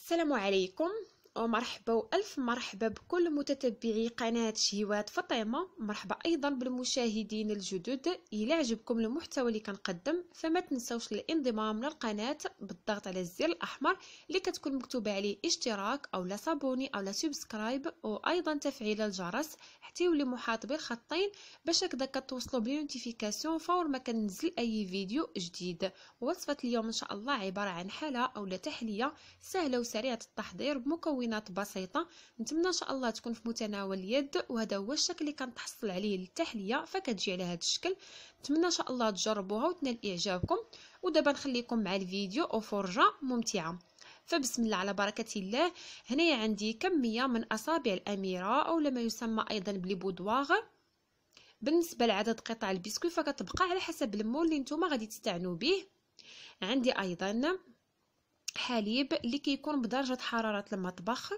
السلام عليكم ومرحبا والف مرحبا بكل متتبعي قناة شهوات فطيمة. مرحبا ايضا بالمشاهدين الجدد. الى عجبكم المحتوى اللي كنقدم فما تنسوش الانضمام للقناة بالضغط على الزر الاحمر اللي كتكون مكتوبه عليه اشتراك او لا صابوني او لا سبسكرايب، وايضا تفعيل الجرس حتى يولي محاط بالخطين باش هكذا كتوصلوا بالنوتيفيكاسيون فور ما كننزل اي فيديو جديد. وصفة اليوم ان شاء الله عبارة عن حلا او تحلية سهلة وسريعة التحضير بمكونات بسيطة. نتمنى ان شاء الله تكون في متناول اليد، وهذا هو الشكل اللي كنتحصل عليه للتحلية، فكتجي على هذا الشكل. نتمنى ان شاء الله تجربوها وتنال اعجابكم. ودابا نخليكم مع الفيديو وفرجة ممتعة. فبسم الله على بركة الله. هنايا عندي كمية من اصابع الاميرة او لما يسمى ايضا بلي بودواغ. بالنسبة لعدد قطع البسكوي فكتبقى على حسب المول اللي نتوما غادي تستعنوا به. عندي ايضا حليب اللي كيكون بدرجة حرارة المطبخ.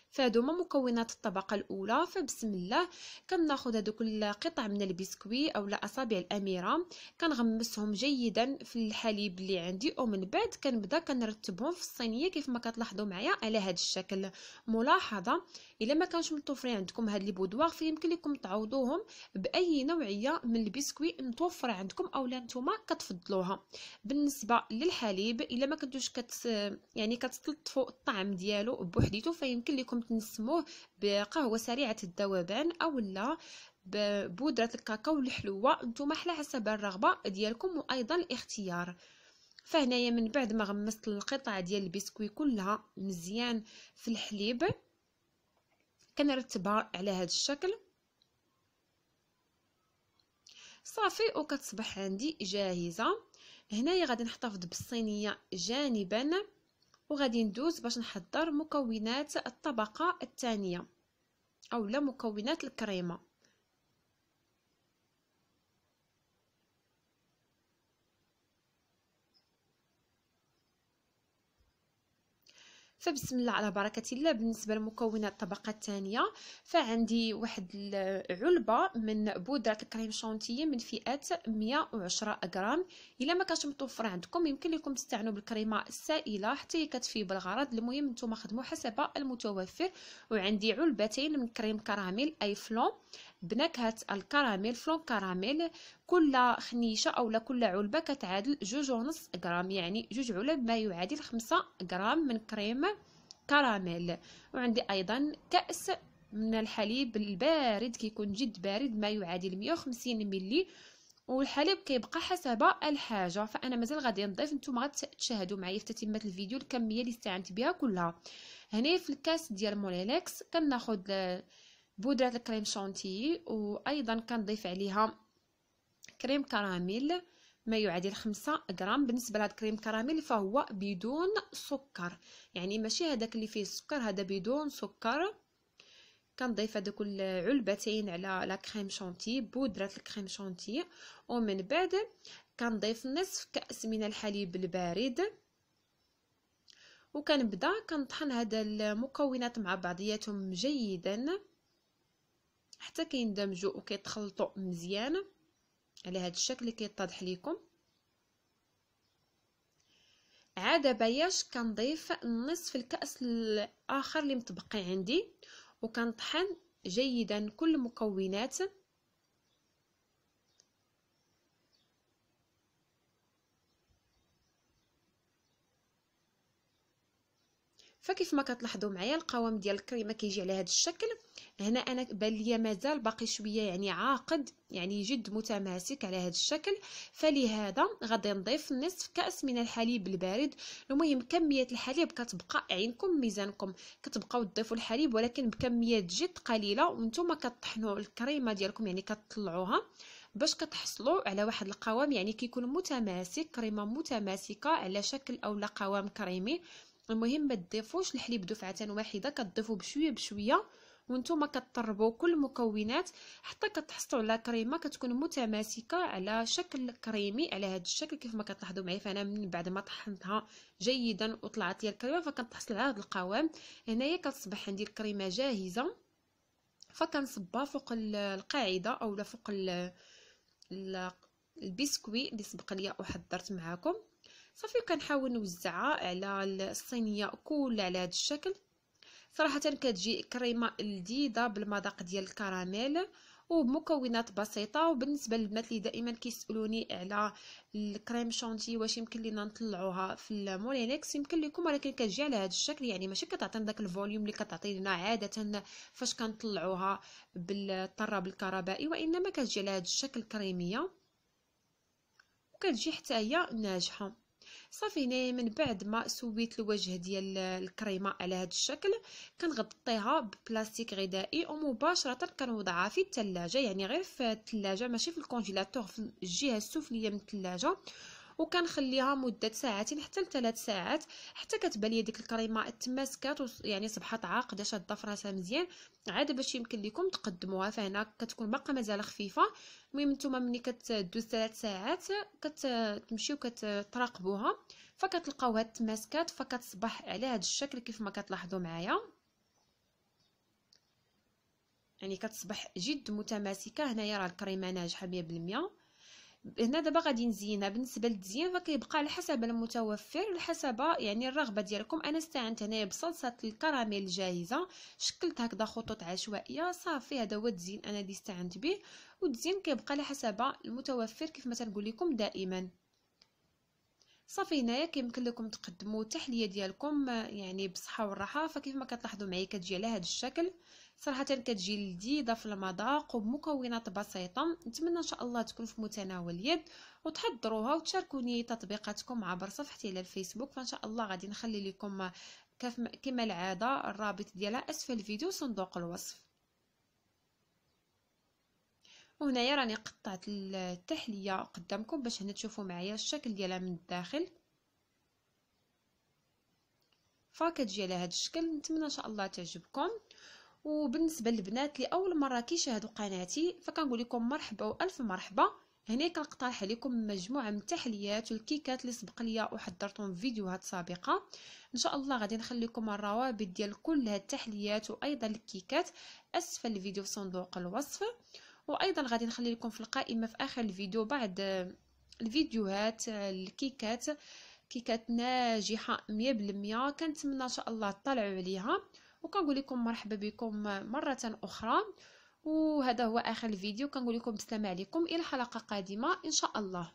فهادوما مكونات الطبقة الأولى. فبسم الله كناخذ هذوك القطع من البسكوي أو أصابع الأميرة، كنغمسهم جيدا في الحليب اللي عندي، ومن بعد كنبدا كنرتبهم في الصينية كيف ما كتلاحظوا معايا على هذا الشكل. ملاحظة، الا ما كانش متوفرين عندكم هاد لي بودواغ فيمكن لكم تعوضوهم باي نوعيه من البسكوي متوفره عندكم او لا نتوما كتفضلوها. بالنسبه للحليب الا ما كنتوش كتستلطفوا الطعم ديالو بوحديتو فيمكن لكم تنسموه بقهوه سريعه الذوبان او لا ببودره الكاكاو الحلوه، نتوما على حسب الرغبه ديالكم وايضا الاختيار. فهنايا من بعد ما غمست القطع ديال البسكوي كلها مزيان في الحليب كنرتبها على هذا الشكل صافي، وكتصبح عندي جاهزه. هنايا غادي نحتفظ بالصينيه جانبا وغادي ندوز باش نحضر مكونات الطبقه الثانيه او لا مكونات الكريمه. فبسم الله على بركة الله. بالنسبة لمكونات الطبقة الثانية فعندي واحد العلبة من بودرة الكريم شانتيي من فئة 110 غرام. إلا ما كانش متوفر عندكم يمكن لكم تستعنوا بالكريمة السائلة حتى هي كتفي بالغرض، المهم نتوما خدموا حسب المتوفر. وعندي علبتين من كريم كراميل أي فلون بنكهة الكراميل، فلون كراميل. كل خنيشة أو كل علبة كتعادل 2.5 غرام، يعني 2 علب ما يعادل 5 غرام من كريم كراميل. وعندي أيضا كأس من الحليب البارد كيكون جد بارد ما يعادل 150 ملي، والحليب كيبقى حسب الحاجه. فانا مازال غادي نضيف، نتوما غتشاهدوا معايا في تتمه الفيديو الكميه اللي استعنت بها كلها. هنا في الكاس ديال موليلكس كناخذ بودره الكريم شانتيي وايضا كنضيف عليها كريم كراميل ما يعادل 5 غرام. بالنسبه لهذا الكريم كراميل فهو بدون سكر، يعني ماشي هذاك اللي فيه السكر، هذا بدون سكر. كنضيف هذوك العلبتين على لا كريم شانتي بودره الكريم شانتي، ومن بعد كنضيف نصف كأس من الحليب البارد، وكنبدا كنطحن هاد المكونات مع بعضياتهم جيدا حتى كيندمجوا وكيتخلطوا مزيان على هذا الشكل اللي كيتضح لكم. عاد بياش كنضيف نصف الكأس الاخر اللي متبقي عندي وكنطحن جيدا كل مكونات. فكيف ما كتلاحظوا معايا القوام ديال الكريمه كيجي على هذا الشكل. هنا انا بان ليا مازال باقي شويه يعني عاقد، يعني جد متماسك على هذا الشكل، فلهذا غادي نضيف نصف كأس من الحليب البارد. المهم كميه الحليب كتبقى عينكم ميزانكم، كتبقاو تضيفوا الحليب ولكن بكميات جد قليله، وانتم كطحنوا الكريمه ديالكم يعني كتطلعوها باش كتحصلوا على واحد القوام يعني كيكون متماسك، كريمه متماسكه على شكل او لا قوام كريمي. المهم ما تضيفوش الحليب دفعه واحده، كتضيفوا بشويه بشويه وانتم كتطربوا كل المكونات حتى كتحصلوا على كريمه كتكون متماسكه على شكل كريمي على هذا الشكل كيف ما كتلاحظوا معايا. فانا من بعد ما طحنتها جيدا وطلعت لي الكريمه فكنتحصل على هذا القوام. هنايا كتصبح عندي الكريمه جاهزه، فكنصبها فوق القاعده او فوق البسكوي اللي سبق لي وحضرت معكم. صافي كنحاول نوزعها على الصينيه كلها على هذا الشكل. صراحه كتجي كريمه لذيذه بالمذاق ديال الكراميل وبمكونات بسيطه. وبالنسبه للبنات اللي دائما كيسالوني على الكريم شانتي واش يمكن لينا نطلعوها في المولينكس، يمكن لكم، ولكن كتجي على هذا الشكل، يعني ماشي كتعطينا داك الفوليوم اللي كتعطي لنا عاده فاش كنطلعوها بالطراب الكهربائي، وانما كتجي على هذا الشكل كريميه وكتجي حتى هي ناجحه. صافي هنايا من بعد ما سويت الوجه ديال الكريمه على هذا الشكل كنغطيها ببلاستيك غذائي ومباشره كنوضعها في الثلاجه، يعني غير في الثلاجه ماشي في الكونجيلاتور، في الجهه السفليه من الثلاجه، وكنخليها مده ساعتين حتى ل3 ساعات حتى كتبان لي ديك الكريمه تماسكات يعني صبحات عاقده شاده فراسها مزيان عاد باش يمكن لكم تقدموها. فهنا كتكون باقا مازال خفيفه. المهم نتوما ملي كتدوز 3 ساعات كتمشيو كتراقبوها فكتلقاوها تماسكات فكتصبح على هذا الشكل كيف ما كتلاحظوا معايا، يعني كتصبح جد متماسكه. هنايا راه الكريمه ناجحه 100%. هنا دابا غادي نزينها. بالنسبه للتزيين فكيبقى على حسب المتوفر، على حسب يعني الرغبه ديالكم. انا استعنت هنايا بصلصه الكراميل الجاهزه، شكلت هكذا خطوط عشوائيه صافي. هذا هو التزيين انا اللي استعنت به، والتزيين كيبقى على حسب المتوفر كيف ما تنقول لكم دائما. صافي هنايا كيمكن لكم تقدموا التحليه ديالكم يعني بصحه والراحه. فكيف ما كتلاحظوا معايا كتجي على هذا الشكل، صراحه كتجي لذيذه في المذاق وبمكونات بسيطه. نتمنى ان شاء الله تكون في متناول اليد وتحضروها وتشاركوني تطبيقاتكم عبر صفحتي على الفيسبوك. فان شاء الله غادي نخلي لكم كما العاده الرابط ديالها اسفل الفيديو صندوق الوصف. وهنايا راني قطعت التحليه قدامكم باش هنا تشوفوا معايا الشكل ديالها من الداخل. فكتجي على هذا الشكل. نتمنى ان شاء الله تعجبكم. وبالنسبه للبنات اللي اول مره كيشاهدوا قناتي فكنقول لكم مرحبا والف مرحبا. هنا كنقترح عليكم مجموعه من التحليات والكيكات اللي سبق ليا وحضرتهم في فيديوهات سابقه. ان شاء الله غادي نخلي لكم الروابط ديال كل هاد التحليات وايضا الكيكات اسفل الفيديو في صندوق الوصف. وايضا غادي نخلي لكم في القائمه في اخر الفيديو بعض الفيديوهات الكيكات، كيكات ناجحه 100%. كنتمنى ان شاء الله تطلعوا عليها وكنقول لكم مرحبا بكم مره اخرى. وهذا هو اخر الفيديو. كنقول لكم بسلام عليكم الى حلقه قادمه ان شاء الله.